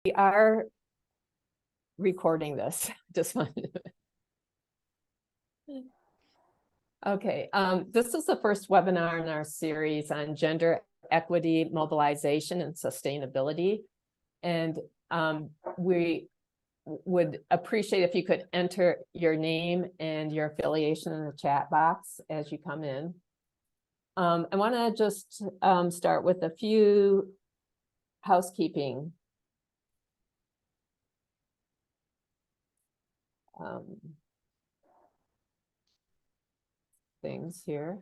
We are recording this. Just wanted to. Okay, this is the first webinar in our series on gender equity, mobilization, and sustainability. And we would appreciate if you could enter your name and your affiliation in the chat box as you come in. I want to just start with a few housekeeping things here.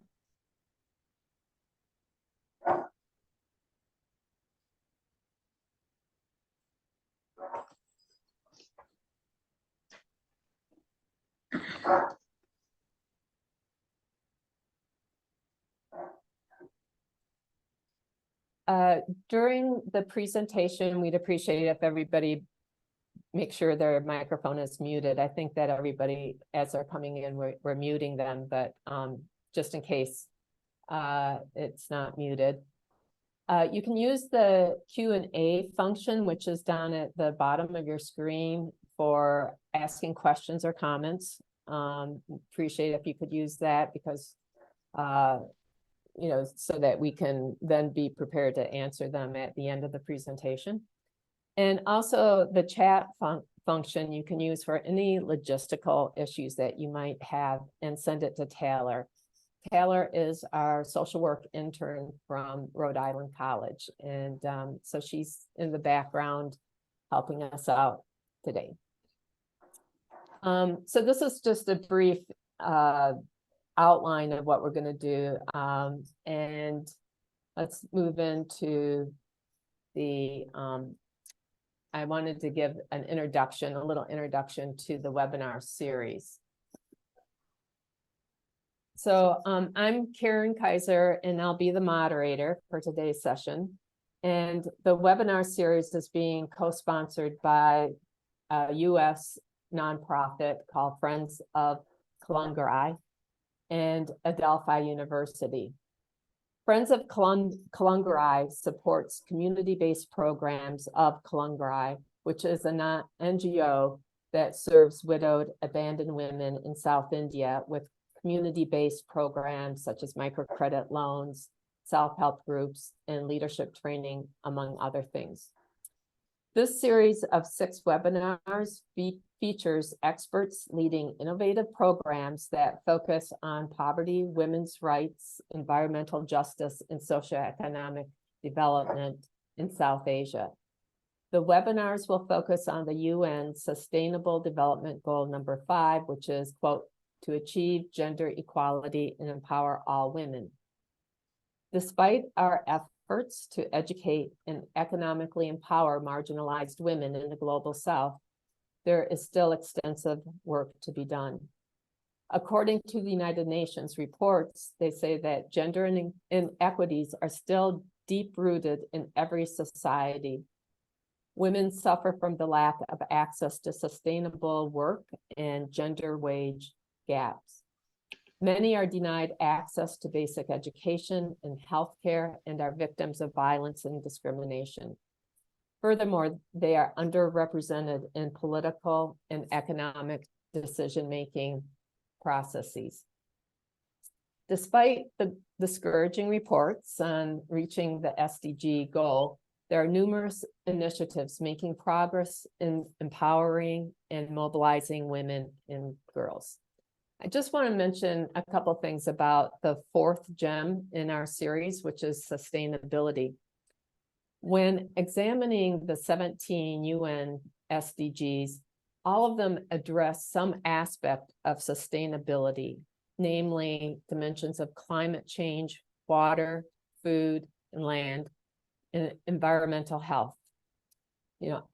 During the presentation, we'd appreciate if everybody make sure their microphone is muted. I think that everybody, as they're coming in, we're muting them, but just in case it's not muted. You can use the Q&A function, which is down at the bottom of your screen for asking questions or comments. Appreciate if you could use that because so that we can then be prepared to answer them at the end of the presentation. And also the chat function you can use for any logistical issues that you might have and send it to Taylor. Taylor is our social work intern from Rhode Island College. And so she's in the background helping us out today. So this is just a brief outline of what we're going to do. And let's move into the, I wanted to give an introduction, a little introduction to the webinar series. So I'm Karen Kaiser, and I'll be the moderator for today's session. And the webinar series is being co-sponsored by a U.S. nonprofit called Friends of Kalungarai and Adelphi University. Friends of Kalungarai supports community-based programs of Kalungarai, which is an NGO that serves widowed, abandoned women in South India with community-based programs such as microcredit loans, self-help groups, and leadership training, among other things. This series of 6 webinars features experts leading innovative programs that focus on poverty, women's rights, environmental justice, and socioeconomic development in South Asia. The webinars will focus on the UN Sustainable Development Goal number 5, which is, quote, to achieve gender equality and empower all women. Despite our efforts to educate and economically empower marginalized women in the global South, there is still extensive work to be done. According to the United Nations reports, they say that gender inequities are still deep-rooted in every society. Women suffer from the lack of access to sustainable work and gender wage gaps. Many are denied access to basic education and healthcare and are victims of violence and discrimination. Furthermore, they are underrepresented in political and economic decision-making processes. Despite the discouraging reports on reaching the SDG goal, there are numerous initiatives making progress in empowering and mobilizing women and girls. I just want to mention a couple things about the 4th gem in our series, which is sustainability. When examining the 17 UN SDGs, all of them address some aspect of sustainability, namely dimensions of climate change, water, food, and land, and environmental health.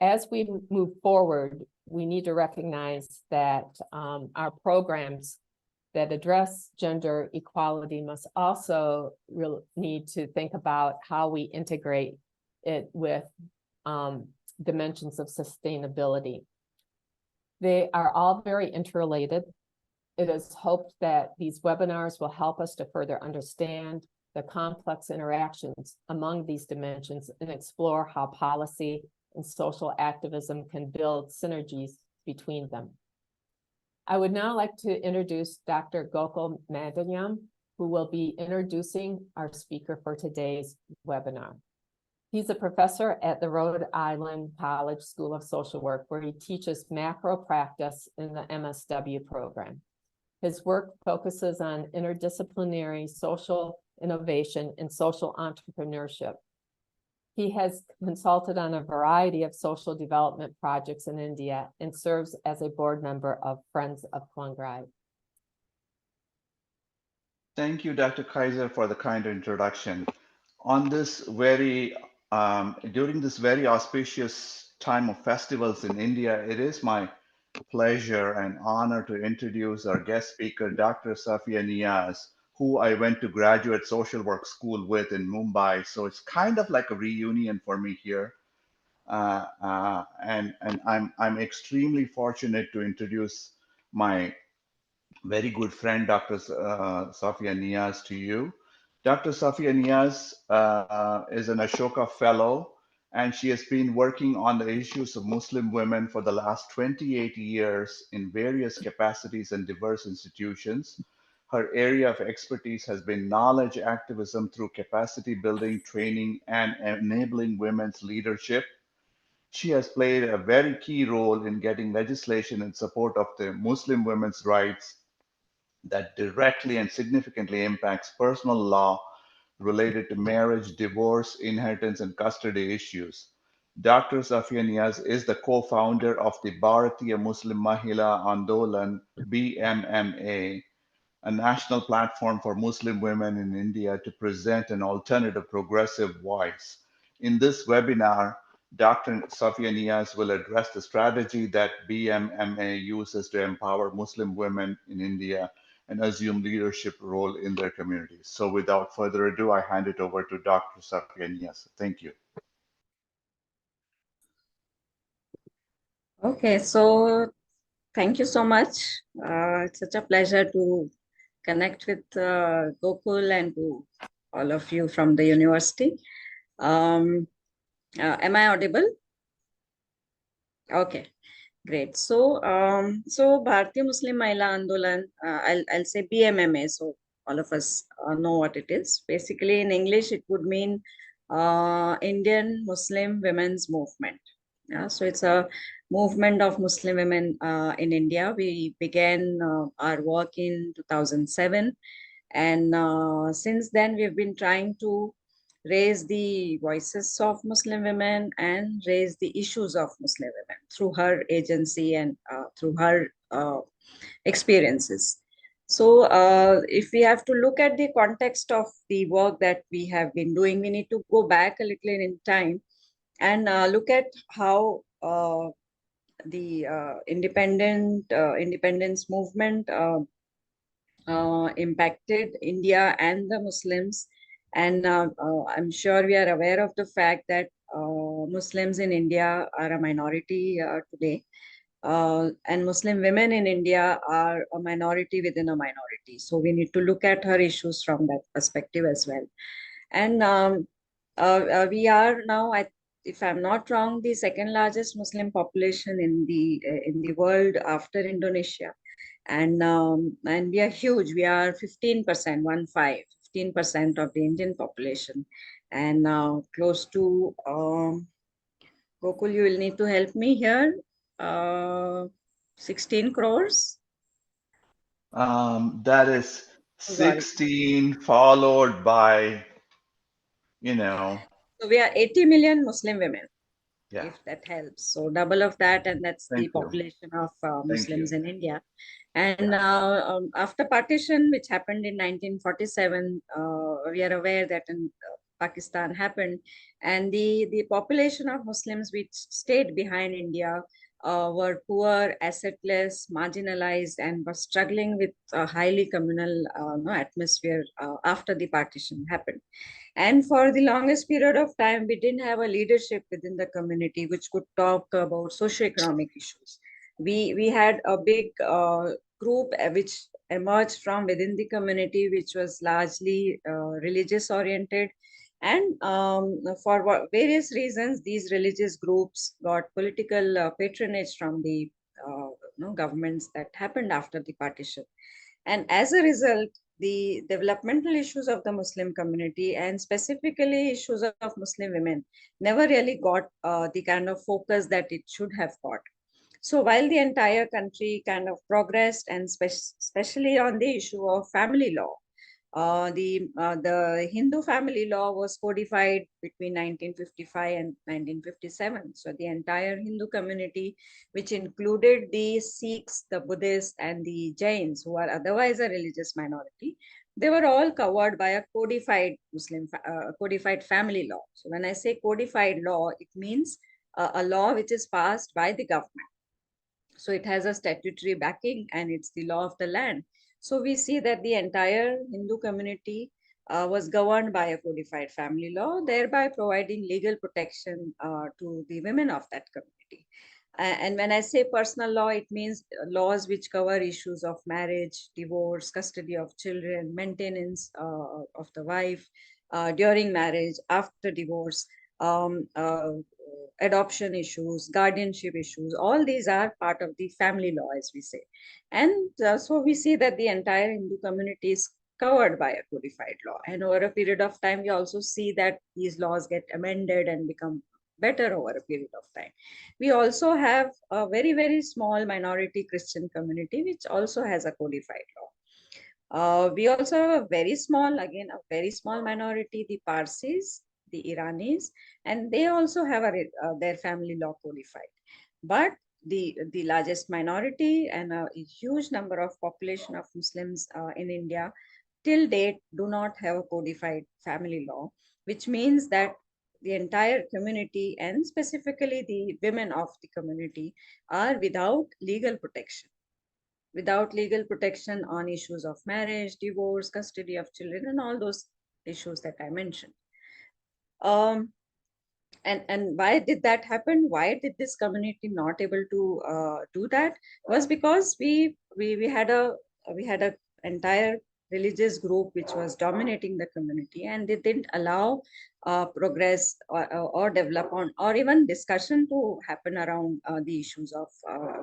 As we move forward, we need to recognize that our programs that address gender equality must also need to think about how we integrate it with dimensions of sustainability. They are all very interrelated. It is hoped that these webinars will help us to further understand the complex interactions among these dimensions and explore how policy and social activism can build synergies between them. I would now like to introduce Dr. Gokul Mandanyam, who will be introducing our speaker for today's webinar. He's a professor at the Rhode Island College School of Social Work, where he teaches macro practice in the MSW program. His work focuses on interdisciplinary social innovation and social entrepreneurship. He has consulted on a variety of social development projects in India and serves as a board member of Friends of Klangrai. Thank you, Dr. Kaiser, for the kind introduction. On this very, during this very auspicious time of festivals in India, it is my pleasure and honor to introduce our guest speaker, Dr. Safia Niaz, who I went to graduate social work school with in Mumbai. So it's kind of like a reunion for me here. And I'm extremely fortunate to introduce my very good friend, Dr. Safia Niaz, to you. Dr. Safia Niaz is an Ashoka Fellow, and she has been working on the issues of Muslim women for the last 28 years in various capacities and diverse institutions. Her area of expertise has been knowledge activism through capacity building, training, and enabling women's leadership. She has played a very key role in getting legislation in support of the Muslim women's rights that directly and significantly impacts personal law related to marriage, divorce, inheritance, and custody issues. Dr. Safia Niaz is the co-founder of the Bharatiya Muslim Mahila Andolan, BMMA, a national platform for Muslim women in India to present an alternative progressive voice. In this webinar, Dr. Safia Niaz will address the strategy that BMMA uses to empower Muslim women in India and assume leadership role in their communities. So without further ado, I hand it over to Dr. Safia Niaz. Thank you. Okay, so thank you so much. It's such a pleasure to connect with Gokul and to all of you from the university. Am I audible? Okay, great. So, Bharatiya Muslim Mahila Andolan, I'll say BMMA. So all of us know what it is. Basically, in English, it would mean Indian Muslim Women's Movement. Yeah, so it's a movement of Muslim women in India. We began our work in 2007, and since then we've been trying to raise the voices of Muslim women and raise the issues of Muslim women through her agency and through her experiences. So if we have to look at the context of the work that we have been doing, we need to go back a little in time and look at how the independence movement impacted India and the Muslims. And I'm sure we are aware of the fact that Muslims in India are a minority today. And Muslim women in India are a minority within a minority. So we need to look at her issues from that perspective as well. And we are now, if I'm not wrong, the second largest Muslim population in the world after Indonesia. And we are huge. We are 15%, 15% of the Indian population, and close to Gokul, you will need to help me here. 16 crores. That is 16 followed by, you know. So we are 80 million Muslim women. Yeah. If that helps. So double of that, and that's the population of Muslims in India. And after partition, which happened in 1947, we are aware that in Pakistan happened, and the population of Muslims which stayed behind India were poor, assetless, marginalized, and were struggling with a highly communal atmosphere after the partition happened. And for the longest period of time, we didn't have a leadership within the community which could talk about socioeconomic issues. We had a big group which emerged from within the community, which was largely religious oriented, And for various reasons, these religious groups got political patronage from the governments that happened after the partition. And as a result, the developmental issues of the Muslim community and specifically issues of Muslim women never really got the kind of focus that it should have got. So while the entire country kind of progressed, and especially on the issue of family law, the Hindu family law was codified between 1955 and 1957. So the entire Hindu community, which included the Sikhs, the Buddhists, and the Jains, who are otherwise a religious minority, they were all covered by a codified family law. So when I say codified law, it means a law which is passed by the government. So it has a statutory backing and it's the law of the land. So we see that the entire Hindu community was governed by a codified family law, thereby providing legal protection to the women of that community. And when I say personal law, it means laws which cover issues of marriage, divorce, custody of children, maintenance of the wife during marriage, after divorce, adoption issues, guardianship issues, all these are part of the family law, as we say. And so we see that the entire Hindu community is covered by a codified law. And over a period of time, we also see that these laws get amended and become better over a period of time. We also have a very, very small minority Christian community, which also has a codified law. We also have a very small, again, a very small minority, the Parsis, the Iranis, and they also have their family law codified. But the largest minority and a huge number of population of Muslims in India till date do not have a codified family law, which means that the entire community and specifically the women of the community are without legal protection on issues of marriage, divorce, custody of children, and all those issues that I mentioned. And why did that happen? Why did this community not able to do that? Was because we had a entire religious group which was dominating the community, and they didn't allow progress or develop on or even discussion to happen around the issues of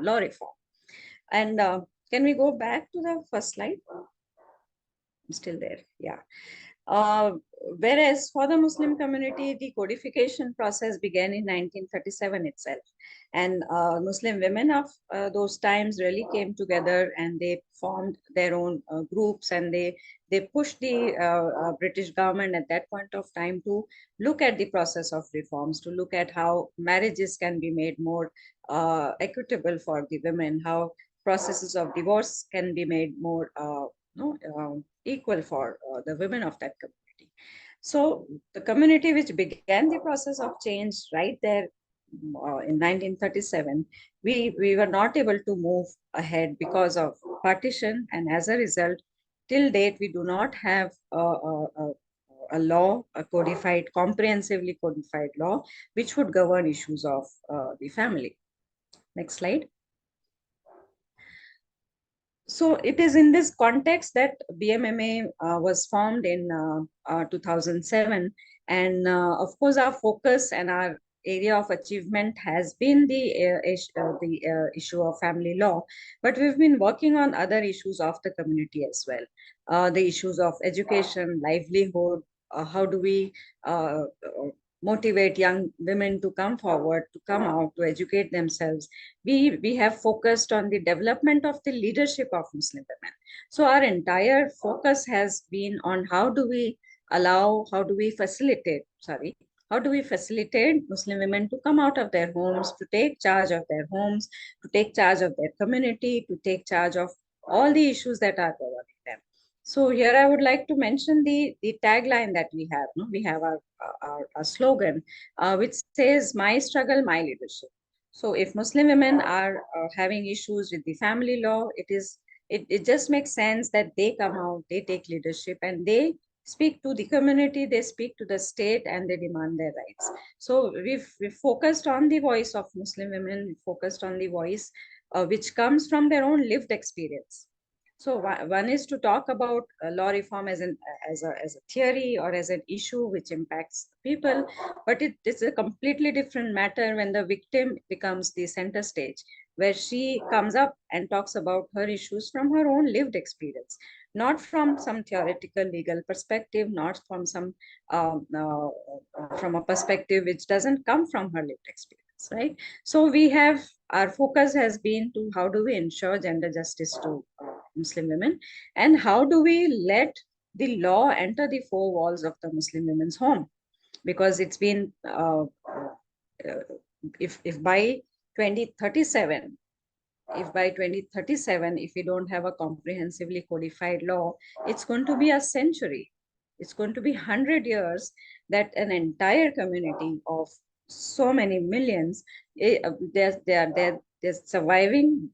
law reform. And can we go back to the first slide? I'm still there. Yeah. Whereas for the Muslim community, the codification process began in 1937 itself. And Muslim women of those times really came together and they formed their own groups, and they pushed the British government at that point of time to look at the process of reforms, to look at how marriages can be made more equitable for the women, how processes of divorce can be made more equal for the women of that community. So the community which began the process of change right there in 1937, we were not able to move ahead because of partition, and as a result, till date we do not have a law, a codified, comprehensively codified law, which would govern issues of the family. Next slide. So it is in this context that BMMA was formed in 2007. And of course, our focus and our area of achievement has been the issue of family law, but we've been working on other issues of the community as well. The issues of education, livelihood, how do we motivate young women to come forward, to come out, to educate themselves. We have focused on the development of the leadership of Muslim women. So our entire focus has been on how do we facilitate Muslim women to come out of their homes, to take charge of their homes, to take charge of their community, to take charge of all the issues that are governing them. So here I would like to mention the tagline that we have. No? We have our slogan, which says, "My struggle, my leadership." So if Muslim women are having issues with the family law, it just makes sense that they come out, they take leadership, and they speak to the community, they speak to the state, and they demand their rights. So we've focused on the voice of Muslim women, we focused on the voice which comes from their own lived experience. So one is to talk about law reform as a theory or as an issue which impacts people, but it is a completely different matter when the victim becomes the center stage, where she comes up and talks about her issues from her own lived experience, not from some theoretical legal perspective, not from some from a perspective which doesn't come from her lived experience, right? So our focus has been to how do we ensure gender justice to Muslim women, and how do we let the law enter the four walls of the Muslim women's home? Because it's been if by 2037, if we don't have a comprehensively codified law, it's going to be a century. It's going to be 100 years that an entire community of so many millions, they're surviving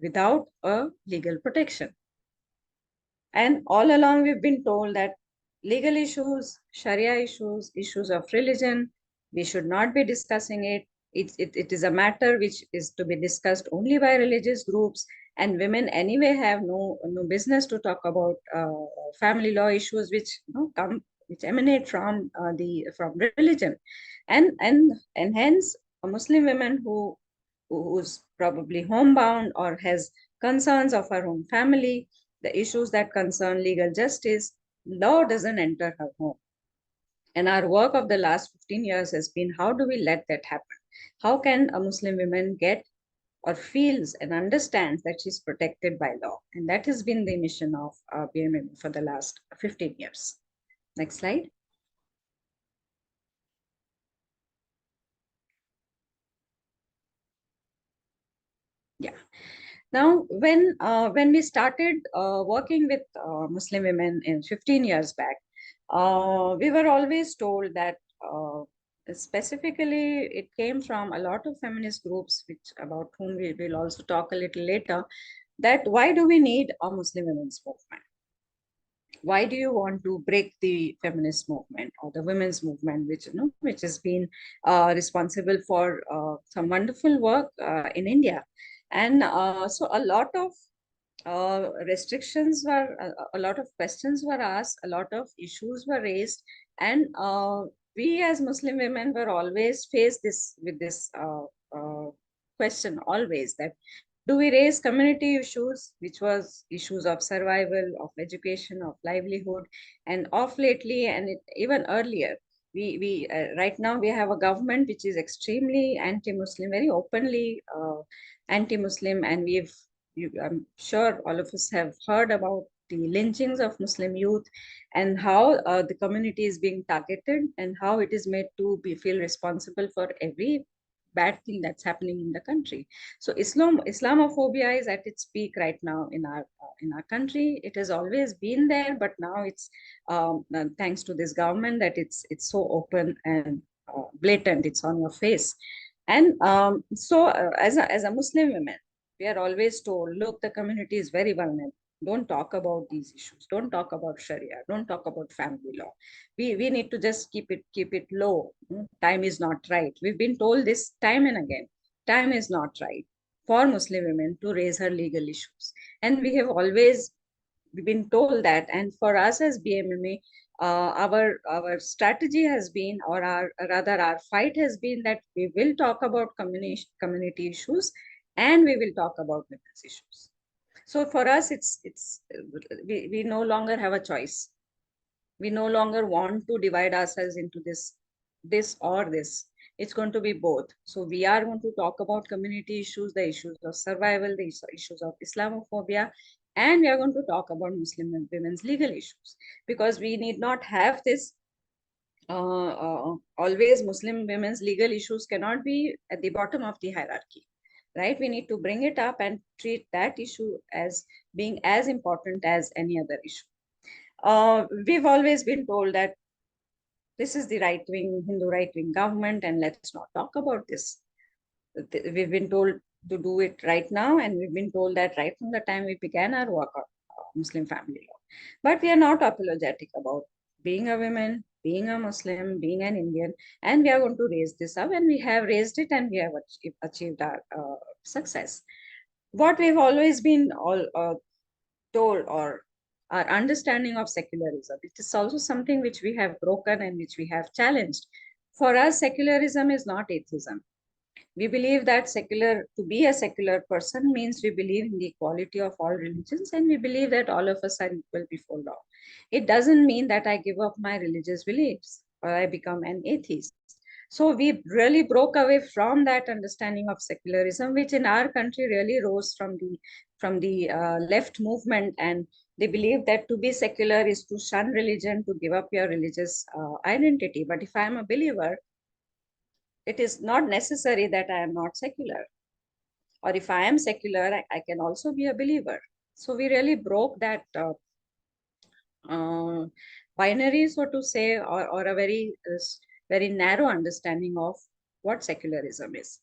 without a legal protection. And all along, we've been told that legal issues, Sharia issues, issues of religion, we should not be discussing it. It is a matter which is to be discussed only by religious groups, and women anyway have no business to talk about family law issues which emanate from from religion, and hence a Muslim woman who's probably homebound or has concerns of her own family, the issues that concern legal justice, law doesn't enter her home. And our work of the last 15 years has been, how do we let that happen? How can a Muslim woman get or feels and understands that she's protected by law? And that has been the mission of BMM for the last 15 years. Next slide. Yeah. Now, when we started working with Muslim women in 15 years back, we were always told that specifically it came from a lot of feminist groups, which about whom we will also talk a little later, that why do we need a Muslim women's movement? Why do you want to break the feminist movement or the women's movement, which has been responsible for some wonderful work in India? And so a lot of restrictions were, a lot of questions were asked, a lot of issues were raised, and we as Muslim women were always faced with this question always, that do we raise community issues, which was issues of survival, of education, of livelihood, and of lately, and even earlier, we right now we have a government which is extremely anti-Muslim, very openly anti-Muslim, and I'm sure all of us have heard about the lynchings of Muslim youth and how the community is being targeted and how it is made to feel responsible for every bad thing that's happening in the country. So Islamophobia is at its peak right now in our country. It has always been there, but now it's thanks to this government that it's so open and blatant. It's on your face. And as a Muslim woman, we are always told, look, the community is very vulnerable. Don't talk about these issues. Don't talk about Sharia. Don't talk about family law. We need to just keep it low. Time is not right. We've been told this time and again. Time is not right for Muslim women to raise her legal issues. And we have always been told that. And for us as BMMA, our strategy has been, or our fight has been, that we will talk about community issues and we will talk about women's issues. So for us, we no longer have a choice. We no longer want to divide ourselves into this or this. It's going to be both. So we are going to talk about community issues, the issues of survival, the issues of Islamophobia, and we are going to talk about Muslim and women's legal issues, because we need not have this always Muslim women's legal issues cannot be at the bottom of the hierarchy, right? We need to bring it up and treat that issue as being as important as any other issue. We've always been told that this is the right-wing, Hindu right-wing government, and let's not talk about this. We've been told to do it right now, and we've been told that right from the time we began our work on Muslim family law. But we are not apologetic about being a woman, being a Muslim, being an Indian, and we are going to raise this up, and we have raised it, and we have achieved our success. What we've always been told, or our understanding of secularism. It is also something which we have broken and which we have challenged. For us, secularism is not atheism. We believe that to be a secular person means we believe in the equality of all religions, and we believe that all of us are equal before law. It doesn't mean that I give up my religious beliefs or I become an atheist. So we really broke away from that understanding of secularism, which in our country really rose from the left movement, and they believe that to be secular is to shun religion, to give up your religious identity. But if I am a believer, it is not necessary that I am not secular. Or if I am secular, I can also be a believer. So we really broke that binary, so to say, or a very narrow understanding of what secularism is.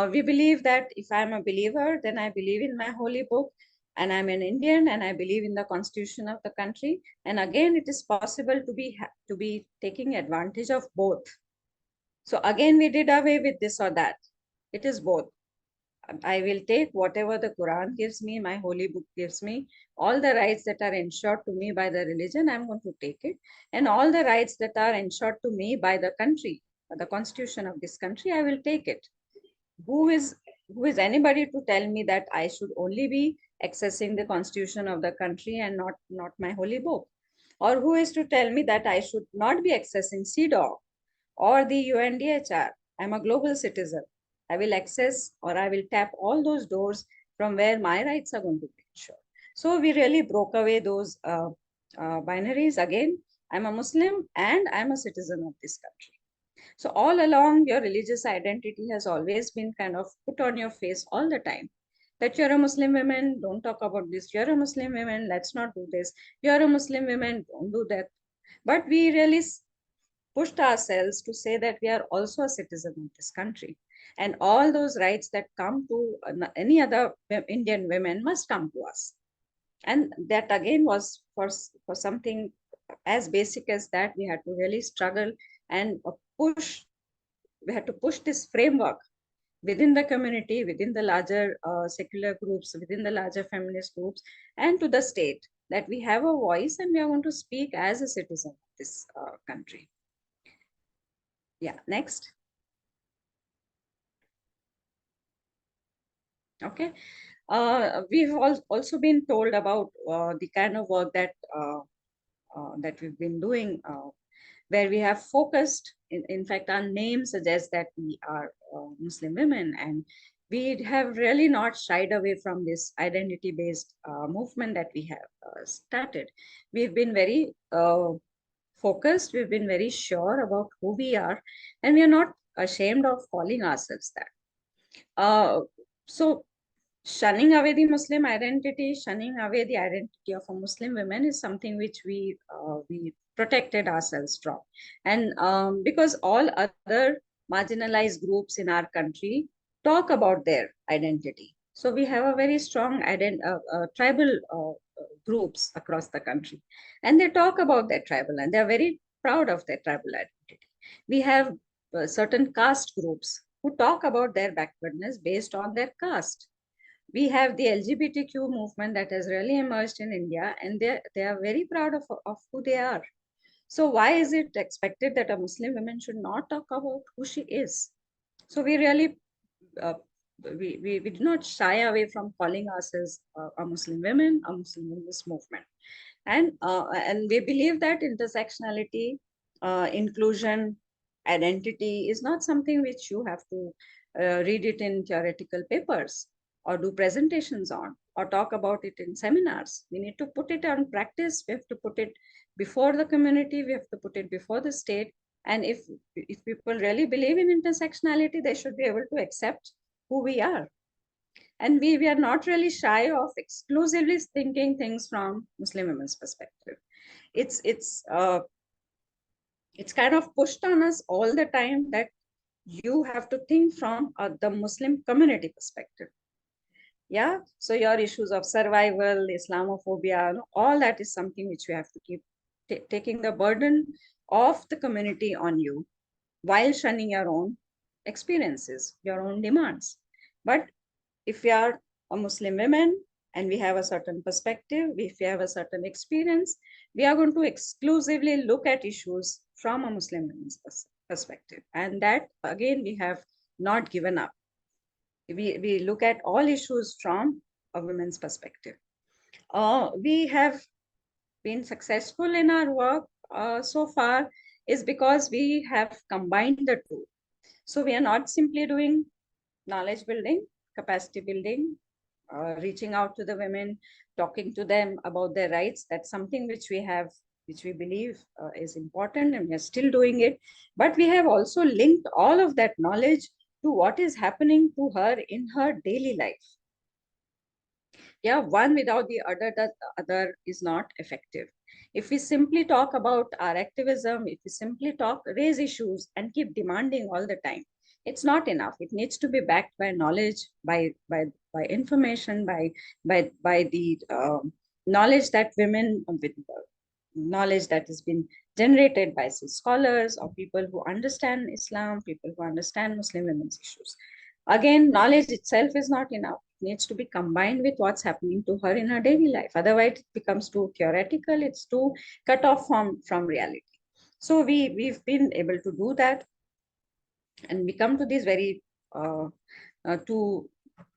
We believe that if I'm a believer, then I believe in my holy book, and I'm an Indian, and I believe in the constitution of the country. And again, it is possible to be taking advantage of both. So again, we did away with this or that. It is both. I will take whatever the Quran gives me, my holy book gives me, all the rights that are ensured to me by the religion, I'm going to take it. And all the rights that are ensured to me by the country, the constitution of this country, I will take it. Who is anybody to tell me that I should only be accessing the constitution of the country and not my holy book? Or who is to tell me that I should not be accessing CEDAW or the UNDHR? I'm a global citizen. I will access, or I will tap all those doors from where my rights are going to be ensured. So we really broke away those binaries. Again, I'm a Muslim and I'm a citizen of this country. So all along, your religious identity has always been kind of put on your face all the time. That you're a Muslim woman, don't talk about this. You're a Muslim woman, let's not do this. You're a Muslim woman, don't do that. But we really pushed ourselves to say that we are also a citizen of this country, and all those rights that come to any other Indian women must come to us. And that again was for something as basic as that. We had to really struggle and we had to push this framework within the community, within the larger secular groups, within the larger feminist groups, and to the state, that we have a voice and we are going to speak as a citizen of this country. Yeah, next. Okay. We've also been told about the kind of work that we've been doing, where we have focused. In fact, our name suggests that we are Muslim women, and we have really not shied away from this identity-based movement that we have started. We've been very focused. We've been very sure about who we are, and we are not ashamed of calling ourselves that. So shunning away the Muslim identity, shunning away the identity of a Muslim woman is something which we protected ourselves from. And because all other marginalized groups in our country talk about their identity. So we have a very strong tribal groups across the country. And they talk about their tribal, and they're very proud of their tribal identity. We have certain caste groups who talk about their backwardness based on their caste. We have the LGBTQ movement that has really emerged in India, and they are very proud of who they are. So why is it expected that a Muslim woman should not talk about who she is? So we really, we did not shy away from calling ourselves a Muslim women, a Muslim women's movement. And we believe that intersectionality, inclusion, identity is not something which you have to read it in theoretical papers or do presentations on or talk about it in seminars. We need to put it on practice. We have to put it before the community. We have to put it before the state. And if people really believe in intersectionality, they should be able to accept who we are. And we are not really shy of exclusively thinking things from Muslim women's perspective. It's kind of pushed on us all the time that you have to think from the Muslim community perspective. Yeah, so your issues of survival, Islamophobia, all that is something which you have to keep taking the burden of the community on you while shunning your own experiences, your own demands. But if you are a Muslim woman and we have a certain perspective, if we have a certain experience, we are going to exclusively look at issues from a Muslim women's perspective. And that, again, we have not given up. We look at all issues from a women's perspective. We have been successful in our work so far is because we have combined the two. So we are not simply doing knowledge building, capacity building, reaching out to the women, talking to them about their rights. That's something which we believe is important, and we are still doing it. But we have also linked all of that knowledge to what is happening to her in her daily life. Yeah, one without the other is not effective. If we simply talk about our activism, if we simply raise issues and keep demanding all the time, it's not enough. It needs to be backed by knowledge, by information, by the knowledge that women with knowledge that has been generated by scholars or people who understand Islam, people who understand Muslim women's issues. Again, knowledge itself is not enough. It needs to be combined with what's happening to her in her daily life. Otherwise, it becomes too theoretical. It's too cut off from reality. So we've been able to do that. And we come to these very two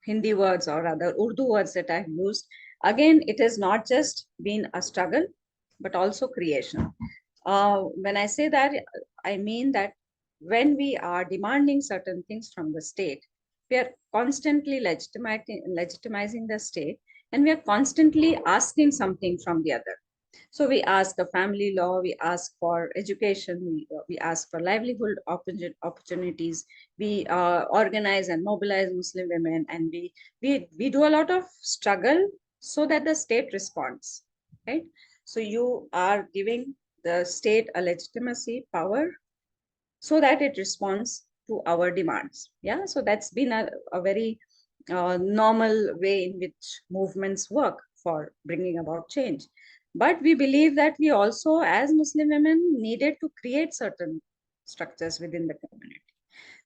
Hindi words, or rather Urdu words that I've used. Again, it has not just been a struggle, but also creation. When I say that, I mean that when we are demanding certain things from the state, we are constantly legitimizing the state, and we are constantly asking something from the other. So we ask a family law, we ask for education, we ask for livelihood opportunities, we organize and mobilize Muslim women, and we do a lot of struggle so that the state responds, right? So you are giving the state a legitimacy, power, so that it responds to our demands. Yeah, so that's been a very normal way in which movements work for bringing about change. But we believe that we also, as Muslim women, needed to create certain structures within the community.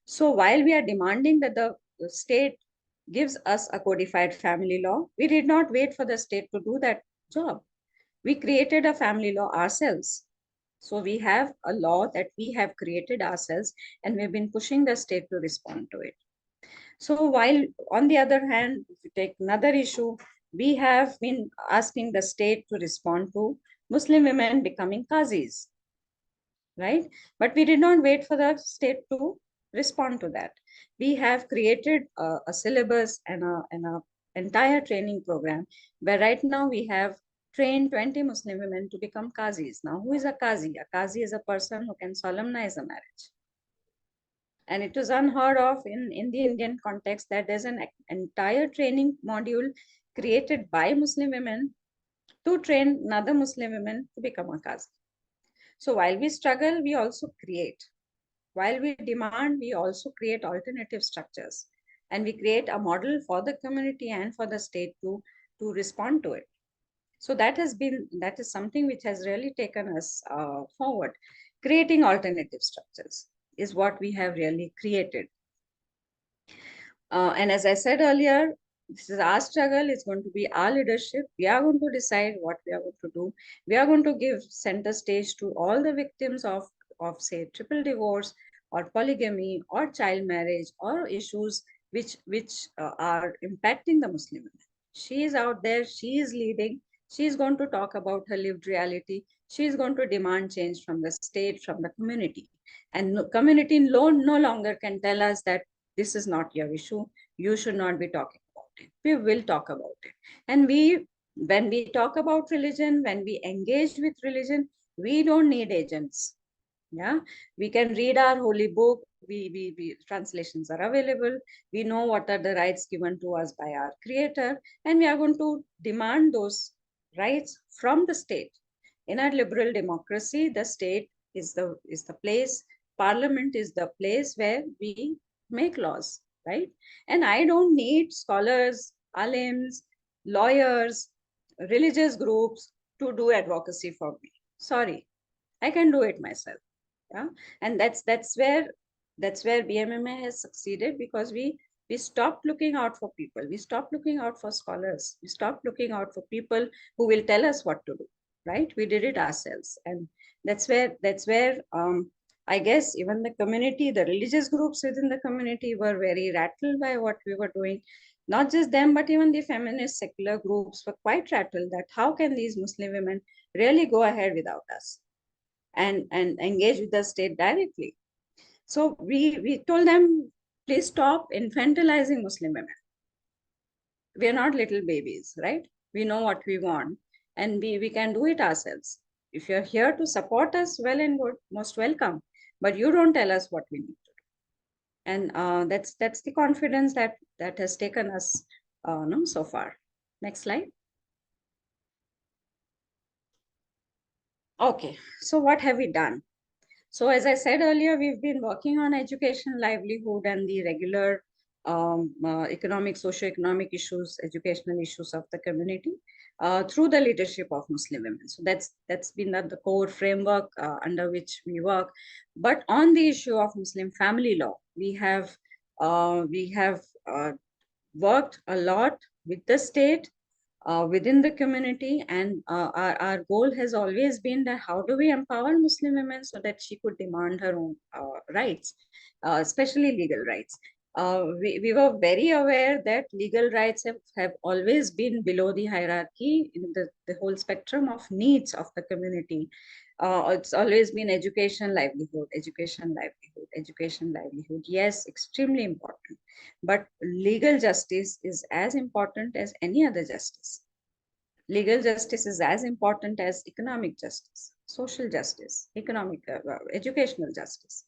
So while we are demanding that the state gives us a codified family law, we did not wait for the state to do that job. We created a family law ourselves. So we have a law that we have created ourselves, and we've been pushing the state to respond to it. So while on the other hand, if you take another issue, we have been asking the state to respond to Muslim women becoming qazis, right? But we did not wait for the state to respond to that. We have created a syllabus and a entire training program where right now we have trained 20 Muslim women to become qazis. Now, who is a qazi? A qazi is a person who can solemnize a marriage. And it was unheard of in the Indian context that there's an entire training module created by Muslim women to train another Muslim women to become a qazi. So while we struggle, we also create. While we demand, we also create alternative structures. And we create a model for the community and for the state to respond to it. So that is something which has really taken us forward. Creating alternative structures is what we have really created. And as I said earlier, this is our struggle. It's going to be our leadership. We are going to decide what we are going to do. We are going to give center stage to all the victims of say, triple divorce or polygamy or child marriage or issues which are impacting the Muslim women. She is out there. She is leading. She is going to talk about her lived reality. She is going to demand change from the state, from the community. And the community no longer can tell us that this is not your issue. You should not be talking about it. We will talk about it. And when we talk about religion, when we engage with religion, we don't need agents. Yeah, we can read our holy book. We translations are available. We know what are the rights given to us by our creator, and we are going to demand those rights from the state. In our liberal democracy, the state is the place, parliament is the place where we make laws, right? And I don't need scholars, alims, lawyers, religious groups to do advocacy for me. Sorry, I can do it myself. Yeah, and that's where BMMA has succeeded, because we We stopped looking out for people. We stopped looking out for scholars. We stopped looking out for people who will tell us what to do, right? We did it ourselves. And that's where I guess even the community, the religious groups within the community were very rattled by what we were doing. Not just them, but even the feminist secular groups were quite rattled that how can these Muslim women really go ahead without us and engage with the state directly? So we told them, please stop infantilizing Muslim women. We are not little babies, right? We know what we want and we can do it ourselves. If you're here to support us, well and good, most welcome. But you don't tell us what we need to do. And that's the confidence that has taken us no, so far. Next slide. Okay, so what have we done? So as I said earlier, we've been working on education, livelihood, and the regular economic, socio-economic issues, educational issues of the community through the leadership of Muslim women. So that's been the core framework under which we work. But on the issue of Muslim family law, we have worked a lot with the state, within the community, and our goal has always been that how do we empower Muslim women so that she could demand her own rights, especially legal rights. We were very aware that legal rights have always been below the hierarchy in the whole spectrum of needs of the community. It's always been education, livelihood, education, livelihood, education, livelihood. Yes, extremely important. But legal justice is as important as any other justice. Legal justice is as important as economic justice, social justice, economic, educational justice.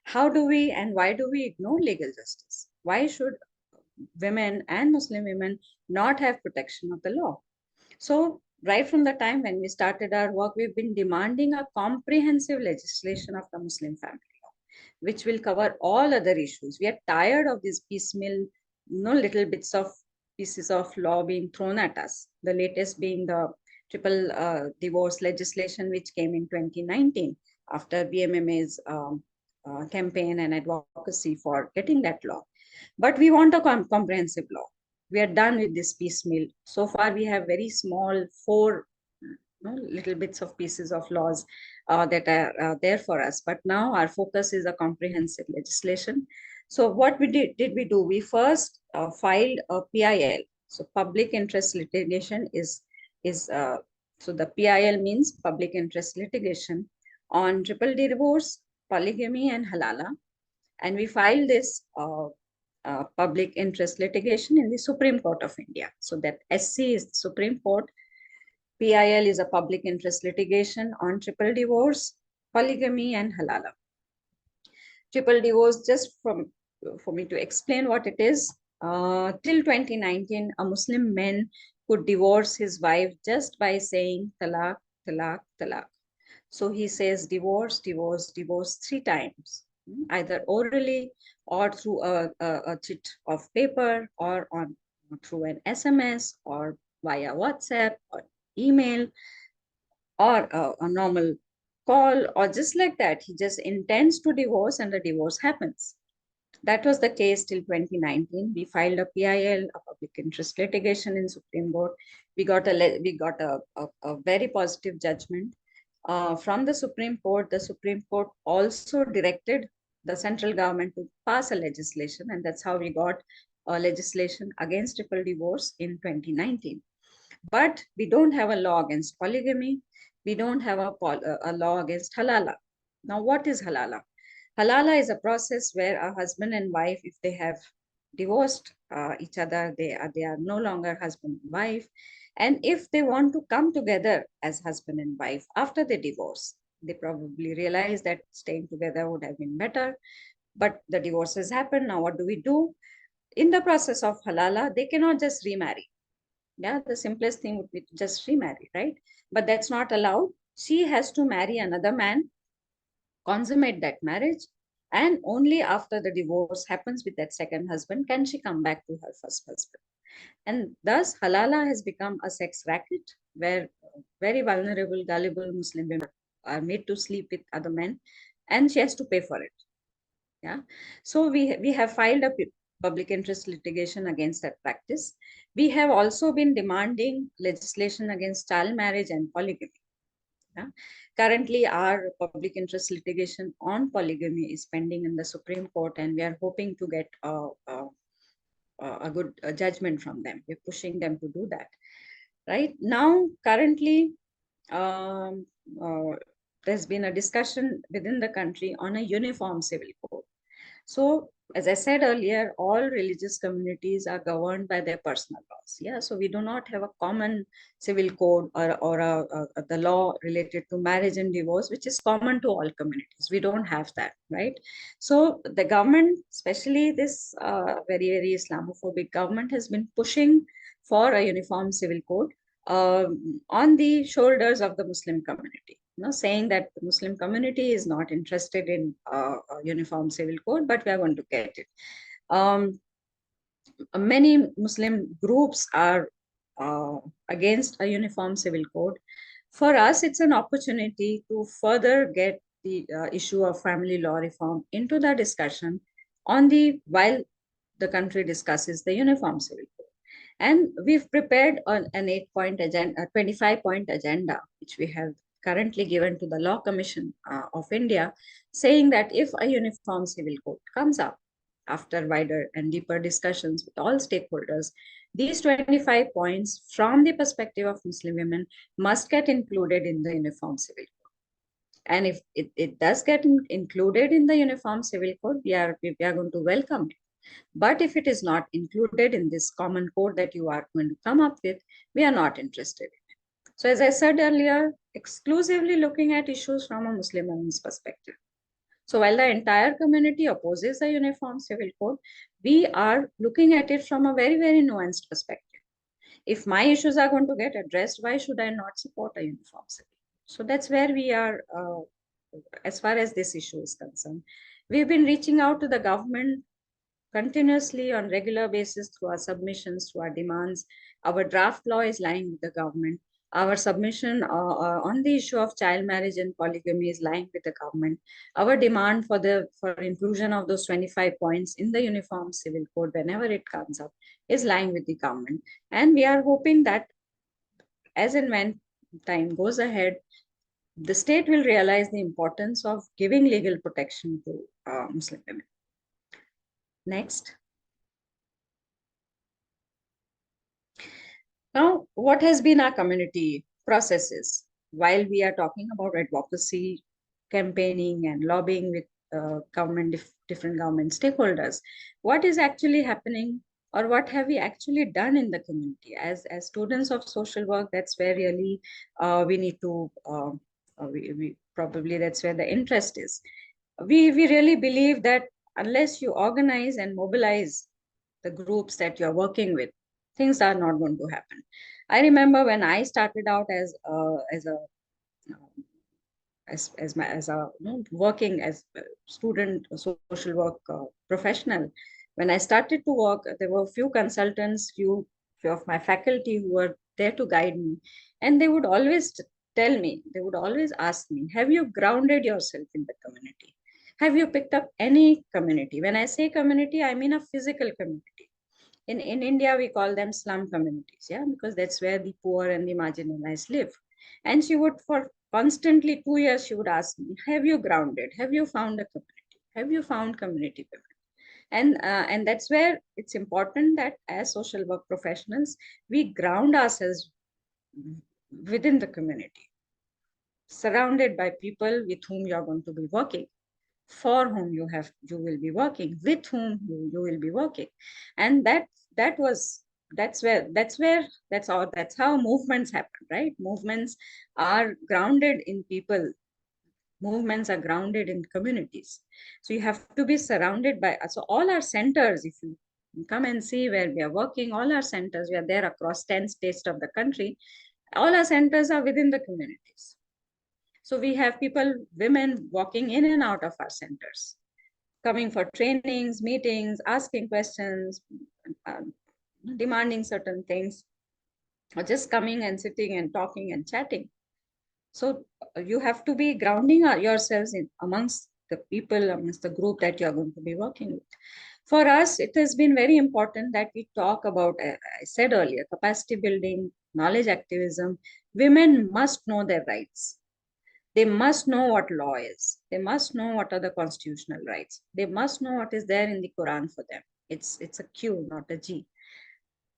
How do we and why do we ignore legal justice? Why should women and Muslim women not have protection of the law? So right from the time when we started our work, we've been demanding a comprehensive legislation of the Muslim family law, which will cover all other issues. We are tired of these piecemeal, little bits of pieces of law being thrown at us. The latest being the triple divorce legislation, which came in 2019 after BMMA's campaign and advocacy for getting that law. But we want a comprehensive law. We are done with this piecemeal. So far, we have very small 4 little bits of pieces of laws that are there for us. But now our focus is a comprehensive legislation. So what we did we do? We first filed a PIL. So public interest litigation so the PIL means public interest litigation on triple divorce, polygamy, and halala. And we filed this public interest litigation in the Supreme Court of India. So that SC is the Supreme Court. PIL is a public interest litigation on triple divorce, polygamy, and halala. Triple divorce, just for me to explain what it is, till 2019, a Muslim man could divorce his wife just by saying talaq, talaq, talaq. So he says divorce, divorce, divorce 3 times, either orally or through a chit of paper or through an SMS or via WhatsApp or email or a normal call, or just like that. He just intends to divorce and the divorce happens. That was the case till 2019. We filed a PIL, a public interest litigation in Supreme Court. We got a very positive judgment from the Supreme Court. The Supreme Court also directed the central government to pass a legislation, and that's how we got a legislation against triple divorce in 2019. But we don't have a law against polygamy. We don't have a law against halala. Now, what is halala? Halala is a process where a husband and wife, if they have divorced each other, they are no longer husband and wife. And if they want to come together as husband and wife after the divorce, they probably realize that staying together would have been better. But the divorce has happened. Now, what do we do? In the process of halala, they cannot just remarry. Yeah, the simplest thing would be to just remarry, right? But that's not allowed. She has to marry another man, consummate that marriage, and only after the divorce happens with that second husband can she come back to her first husband. And thus, halala has become a sex racket where very vulnerable, gullible Muslim women are made to sleep with other men, and she has to pay for it. Yeah. So we have filed public interest litigation against that practice. We have also been demanding legislation against child marriage and polygamy. Yeah. Currently, our public interest litigation on polygamy is pending in the Supreme Court, and we are hoping to get a good judgment from them. We're pushing them to do that. Right now, currently, there's been a discussion within the country on a uniform civil code. So, as I said earlier, all religious communities are governed by their personal laws. Yeah, so we do not have a common civil code or the law related to marriage and divorce, which is common to all communities. We don't have that, right? So the government, especially this very, very Islamophobic government, has been pushing for a uniform civil code on the shoulders of the Muslim community. Saying that the Muslim community is not interested in a uniform civil code, but we are going to get it. Many Muslim groups are against a uniform civil code. For us, it's an opportunity to further get the issue of family law reform into the discussion while the country discusses the uniform civil code. And we've prepared an 8-point agenda, a 25-point agenda, which we have currently given to the Law Commission of India, saying that if a uniform civil code comes up after wider and deeper discussions with all stakeholders, these 25 points from the perspective of Muslim women must get included in the uniform civil code. And if it does get included in the uniform civil code, we are going to welcome it. But if it is not included in this common code that you are going to come up with, we are not interested in it. So as I said earlier, exclusively looking at issues from a Muslim woman's perspective. So while the entire community opposes a uniform civil code, we are looking at it from a very, very nuanced perspective. If my issues are going to get addressed, why should I not support a uniform civil code? So that's where we are as far as this issue is concerned. We've been reaching out to the government continuously on regular basis through our submissions, through our demands. Our draft law is lying with the government. Our submission on the issue of child marriage and polygamy is lying with the government. Our demand for inclusion of those 25 points in the uniform civil code whenever it comes up is lying with the government. And we are hoping that as and when time goes ahead, the state will realize the importance of giving legal protection to Muslim women. Next. Now, what has been our community processes while we are talking about advocacy, campaigning, and lobbying with different government stakeholders? What is actually happening, or what have we actually done in the community? As students of social work, that's where really we need to, probably that's where the interest is. We really believe that unless you organize and mobilize the groups that you're working with, things are not going to happen. I remember when I started out working as a student, a social work professional. When I started to work, there were a few consultants, few of my faculty who were there to guide me, and they would always tell me, they would always ask me, have you grounded yourself in the community? Have you picked up any community? When I say community, I mean a physical community. In India, we call them slum communities, yeah, because that's where the poor and the marginalized live. And she would, for constantly 2 years, she would ask me, have you grounded? Have you found a community? Have you found community women? And that's where it's important that as social work professionals, we ground ourselves within the community, surrounded by people with whom you're going to be working, for whom you will be working, with whom you will be working. And that's how movements happen, right? Movements are grounded in people. Movements are grounded in communities. So you have to be surrounded by, so all our centers, if you come and see where we are working, all our centers, we are there across 10 states of the country. All our centers are within the communities. So we have people, women walking in and out of our centers, coming for trainings, meetings, asking questions, demanding certain things, or just coming and sitting and talking and chatting. So you have to be grounding yourselves amongst the people, amongst the group that you're going to be working with. For us, it has been very important that we talk about, I said earlier, capacity building, knowledge activism. Women must know their rights. They must know what law is. They must know what are the constitutional rights. They must know what is there in the Quran for them. It's a Q, not a G,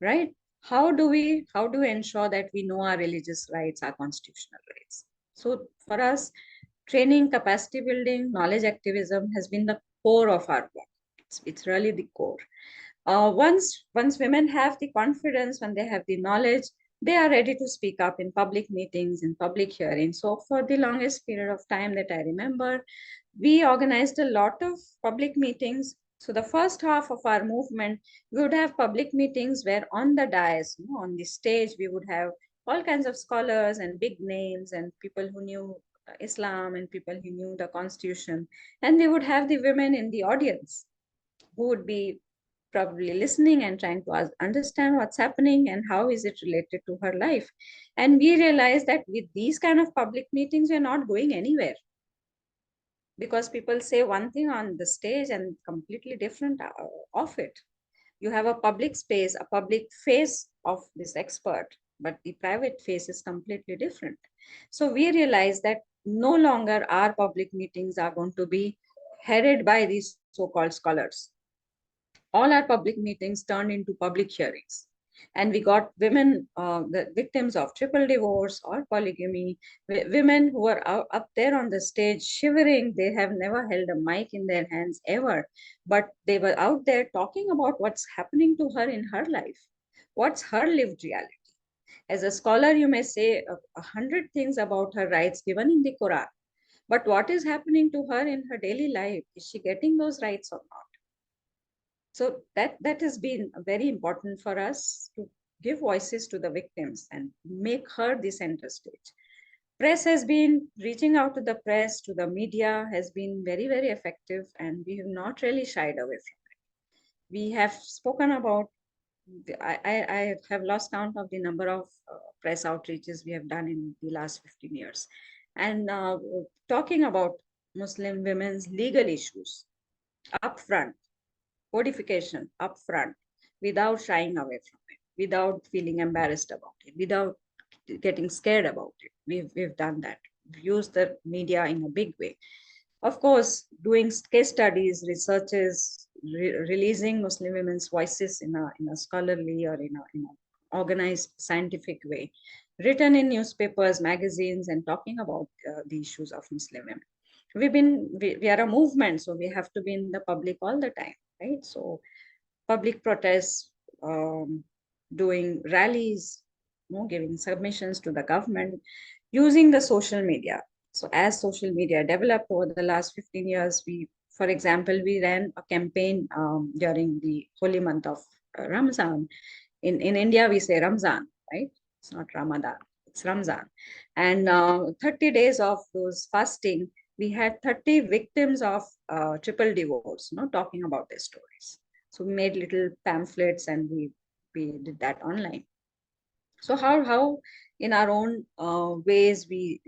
right? How do we ensure that we know our religious rights, our constitutional rights? So for us, training, capacity building, knowledge activism has been the core of our work. It's really the core. Once women have the confidence, when they have the knowledge, they are ready to speak up in public meetings, in public hearings. So for the longest period of time that I remember, we organized a lot of public meetings. So the first half of our movement, we would have public meetings where on the dais, on the stage, we would have all kinds of scholars and big names and people who knew Islam and people who knew the constitution. And we would have the women in the audience who would be probably listening and trying to understand what's happening and how is it related to her life. And we realized that with these kind of public meetings, we're not going anywhere, because people say one thing on the stage and completely different of it. You have a public space, a public face of this expert, but the private face is completely different. So we realized that no longer our public meetings are going to be headed by these so-called scholars. All our public meetings turned into public hearings. And we got women, the victims of triple divorce or polygamy, women who are up there on the stage shivering. They have never held a mic in their hands ever, but they were out there talking about what's happening to her in her life. What's her lived reality? As a scholar, you may say 100 things about her rights given in the Quran, but what is happening to her in her daily life? Is she getting those rights or not? So that has been very important for us, to give voices to the victims and make her the center stage. Press has been reaching out to the press, to the media, has been very, very effective, and we have not really shied away from it. We have spoken about, I have lost count of the number of press outreaches we have done in the last 15 years. And talking about Muslim women's legal issues upfront, codification upfront, without shying away from it, without feeling embarrassed about it, without getting scared about it. We've done that. We've used the media in a big way. Of course, doing case studies, researches, releasing Muslim women's voices in a scholarly or in a organized scientific way, written in newspapers, magazines, and talking about the issues of Muslim women. We are a movement, so we have to be in the public all the time, right? So public protests, doing rallies, giving submissions to the government, using the social media. So as social media developed over the last 15 years, for example, we ran a campaign during the holy month of Ramzan. In India, we say Ramzan, right? It's not Ramadan, it's Ramzan. And 30 days of those fasting, we had 30 victims of triple divorce, talking about their stories. So we made little pamphlets and we did that online. So how in our own ways we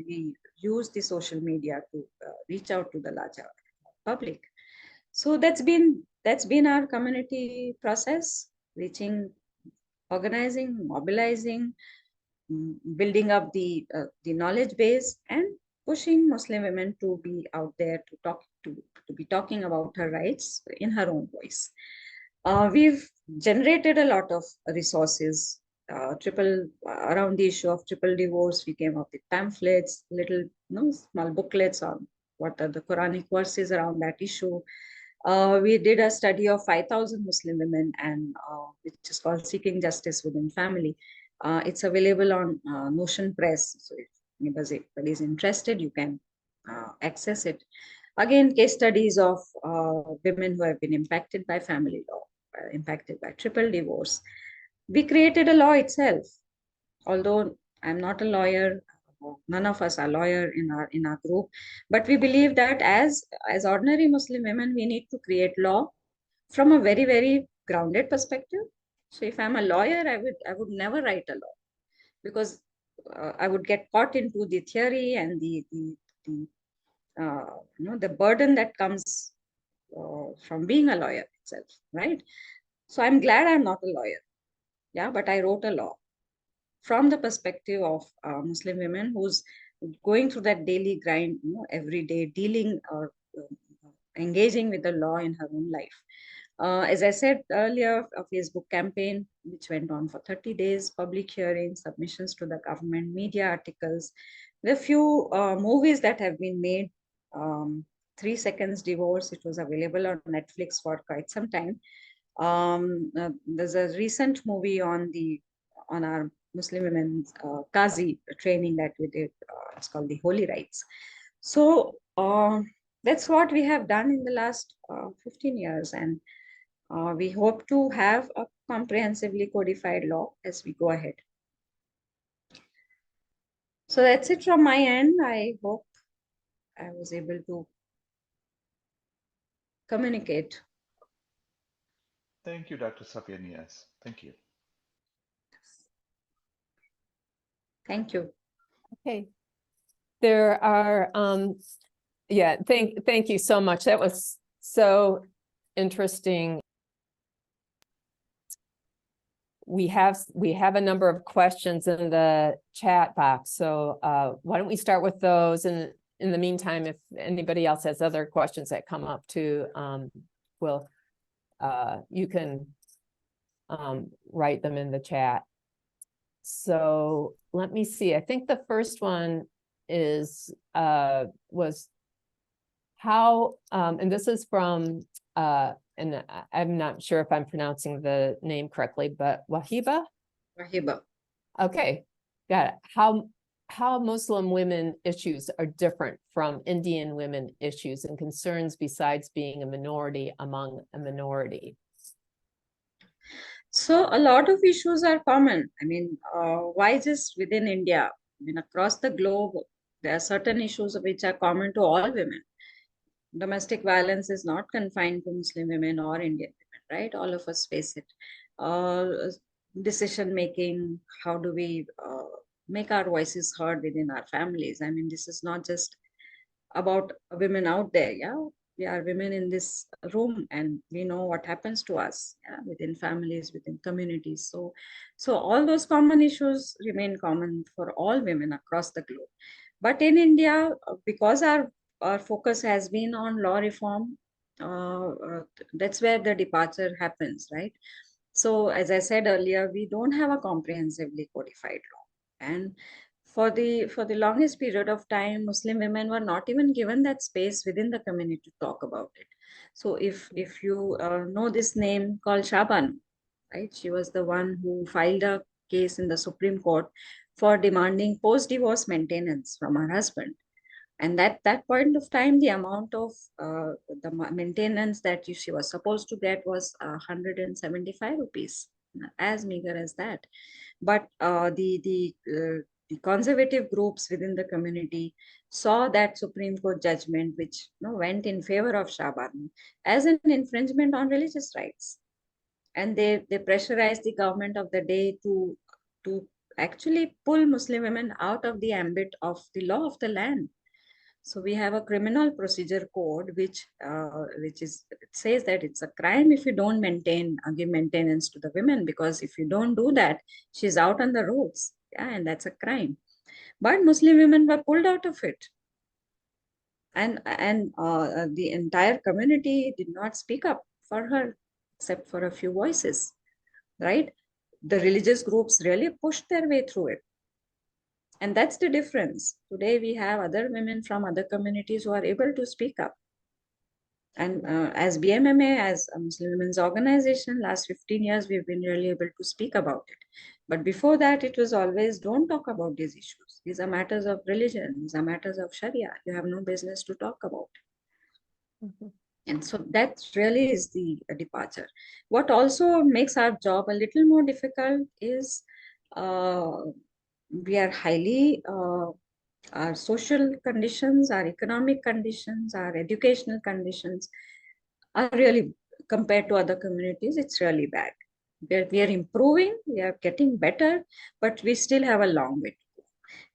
use the social media to reach out to the larger public. So that's been our community process, reaching, organizing, mobilizing, building up the knowledge base, and pushing Muslim women to be out there to be talking about her rights in her own voice. We've generated a lot of resources around the issue of triple divorce. We came up with pamphlets, little small booklets on what are the Quranic verses around that issue. We did a study of 5,000 Muslim women, and which is called Seeking Justice Within Family. It's available on Notion Press. So if anybody is interested, you can access it. Again, case studies of women who have been impacted by family law, impacted by triple divorce. We created a law itself. Although I'm not a lawyer, none of us are lawyer in our group, but we believe that as ordinary Muslim women, we need to create law from a very, very grounded perspective. So if I'm a lawyer, I would never write a law, because I would get caught into the theory and the the burden that comes from being a lawyer itself, right? So I'm glad I'm not a lawyer, yeah, but I wrote a law from the perspective of Muslim women who's going through that daily grind, every day dealing or engaging with the law in her own life. As I said earlier, a Facebook campaign which went on for 30 days, public hearings, submissions to the government, media articles. There are few movies that have been made. 3 Seconds Divorce, it was available on Netflix for quite some time. There's a recent movie on our Muslim women's Qazi training that we did. It's called The Holy Rites. So that's what we have done in the last 15 years. And we hope to have a comprehensively codified law as we go ahead. So that's it from my end. I hope I was able to communicate. Thank you, Dr. Safia Niaz. Thank you. Thank you. Okay. There are, yeah, thank you so much. That was so interesting. We have a number of questions in the chat box. So why don't we start with those? And in the meantime, if anybody else has other questions that come up too, you can write them in the chat. So let me see. I think the first one is was how, and this is from and I'm not sure if I'm pronouncing the name correctly, but Wahiba. Wahiba. Okay, got it. How Muslim women issues are different from Indian women issues and concerns besides being a minority among a minority. So a lot of issues are common. I mean, why just within India? I mean, across the globe, there are certain issues which are common to all women. Domestic violence is not confined to Muslim women or Indian women, right? All of us face it. Decision making, how do we make our voices heard within our families? I mean, this is not just about women out there, yeah? We are women in this room and we know what happens to us, yeah? Within families, within communities. So all those common issues remain common for all women across the globe. But in India, because our focus has been on law reform, that's where the departure happens, right? So as I said earlier, we don't have a comprehensively codified law. And for the longest period of time, Muslim women were not even given that space within the community to talk about it. So if you know this name called Shaban, right? She was the one who filed a case in the Supreme Court for demanding post-divorce maintenance from her husband. And at that point of time, the amount of the maintenance that she was supposed to get was 175 rupees, as meager as that. But the conservative groups within the community saw that Supreme Court judgment, which went in favor of Shaban, as an infringement on religious rights. And they pressurized the government of the day to actually pull Muslim women out of the ambit of the law of the land. So we have a criminal procedure code which it says that it's a crime if you don't give maintenance to the women, because if you don't do that, she's out on the roads, yeah, and that's a crime. But Muslim women were pulled out of it, and the entire community did not speak up for her, except for a few voices, right? The religious groups really pushed their way through it. And that's the difference. Today, we have other women from other communities who are able to speak up. And as BMMA, as a Muslim women's organization, last 15 years, we've been really able to speak about it. But before that, it was always, don't talk about these issues. These are matters of religion. These are matters of Sharia. You have no business to talk about. Mm-hmm. And so that really is the departure. What also makes our job a little more difficult is we are highly, our social conditions, our economic conditions, our educational conditions are really, compared to other communities, it's really bad. We are improving, we are getting better, but we still have a long way to go.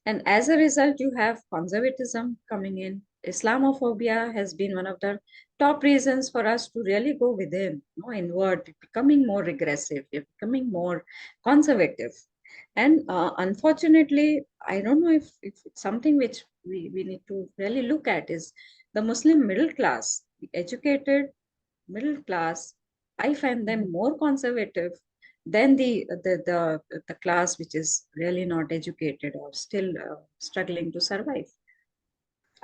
And as a result, you have conservatism coming in, Islamophobia has been one of the top reasons for us to really go within, inward, becoming more regressive, we're becoming more conservative. And unfortunately, I don't know if it's something which we need to really look at is the Muslim middle class, the educated middle class. I find them more conservative than the class which is really not educated or still struggling to survive.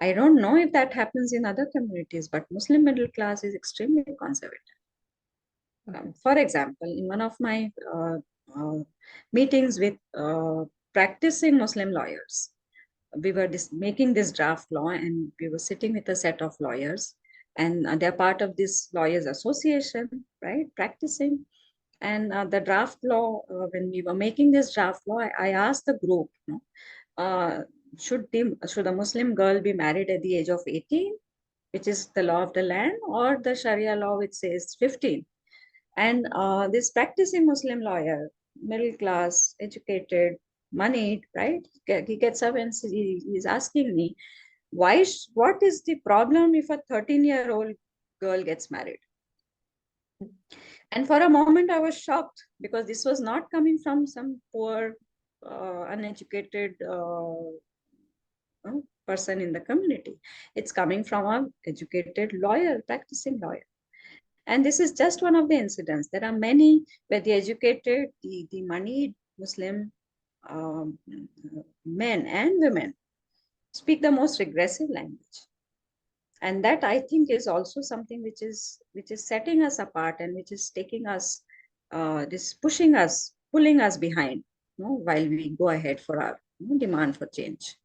I don't know if that happens in other communities, but Muslim middle class is extremely conservative. For example, in one of my meetings with practicing Muslim lawyers, we were making this draft law, and we were sitting with a set of lawyers, and they're part of this lawyers association, right, practicing. And the draft law, when we were making this draft law, I asked the group, should a Muslim girl be married at the age of 18, which is the law of the land, or the Sharia law which says 15? And this practicing Muslim lawyer, middle class, educated, moneyed, right? He gets up and he's asking me, what is the problem if a 13-year-old girl gets married? And for a moment, I was shocked, because this was not coming from some poor, uneducated person in the community. It's coming from an educated lawyer, practicing lawyer. And this is just one of the incidents. There are many where the educated, the moneyed Muslim men and women speak the most regressive language. And that, I think, is also something which is setting us apart, and which is taking us, pushing us, pulling us behind, while we go ahead for our demand for change.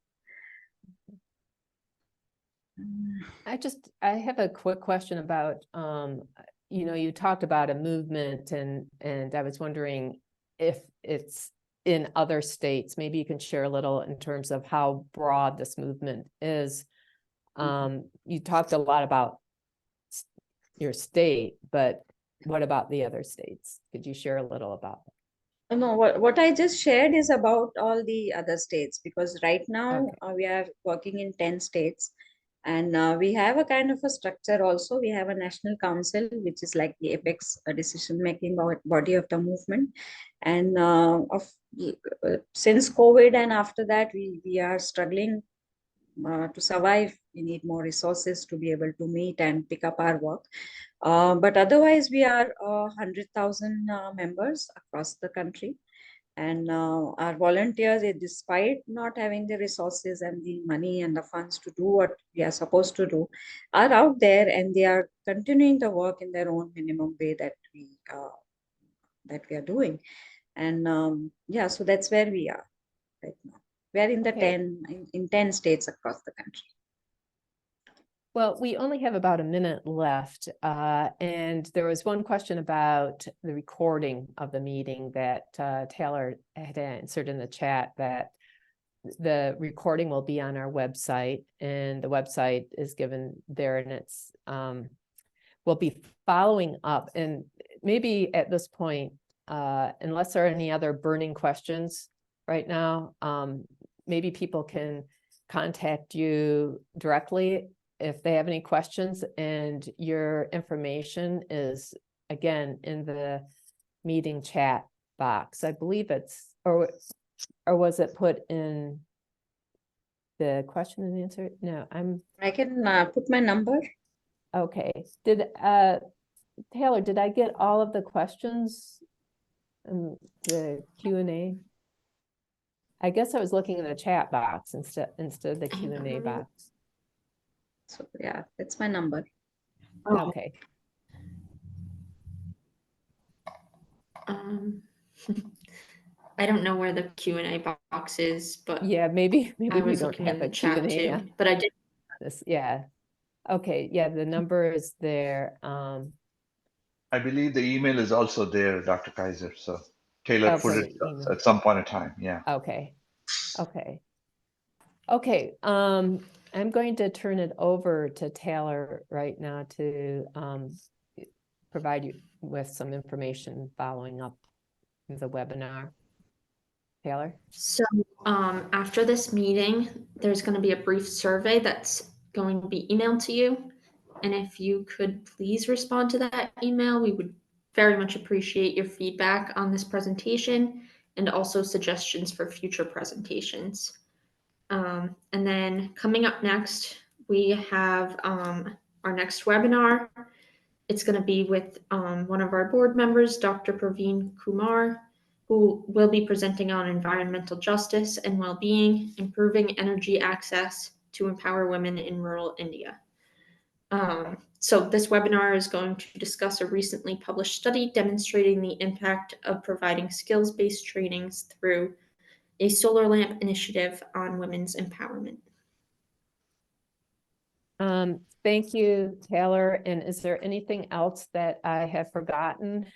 I have a quick question about, you talked about a movement, and I was wondering if it's in other states. Maybe you can share a little in terms of how broad this movement is. You talked a lot about your state, but what about the other states? Could you share a little about that? No, what I just shared is about all the other states, because right now we are working in 10 states, and we have a kind of a structure also. We have a national council, which is like the apex decision-making body of the movement. And since COVID and after that, we are struggling to survive. We need more resources to be able to meet and pick up our work. But otherwise, we are 100,000 members across the country. And our volunteers, despite not having the resources and the money and the funds to do what we are supposed to do, are out there, and they are continuing the work in their own minimum way that we are doing. And yeah, so that's where we are right now. We are in the 10 states across the country. Well, we only have about a minute left, and there was one question about the recording of the meeting that Taylor had answered in the chat, that the recording will be on our website, and the website is given there, and it's we'll be following up. And maybe at this point, unless there are any other burning questions right now, maybe people can contact you directly if they have any questions, and your information is again in the meeting chat box. I believe it's, or was it put in the question and answer? No, I can put my number. Okay. Did Taylor, did I get all of the questions in the Q&A? I guess I was looking in the chat box instead of the Q&A box. So yeah, that's my number. Okay. I don't know where the Q&A box is, but yeah, maybe I we was don't looking have in a the chat Q&A. too, but I did. Yeah. Okay. Yeah, the number is there. I believe the email is also there, Dr. Kaiser. So Taylor put it at some point in time. Yeah. Okay. I'm going to turn it over to Taylor right now to provide you with some information following up the webinar. Taylor? So after this meeting, there's going to be a brief survey that's going to be emailed to you. And if you could please respond to that email, we would very much appreciate your feedback on this presentation and also suggestions for future presentations. And then coming up next, we have our next webinar. It's going to be with one of our board members, Dr. Praveen Kumar, who will be presenting on environmental justice and well-being, improving energy access to empower women in rural India. So this webinar is going to discuss a recently published study demonstrating the impact of providing skills-based trainings through a solar lamp initiative on women's empowerment. Thank you, Taylor. And is there anything else that I have forgotten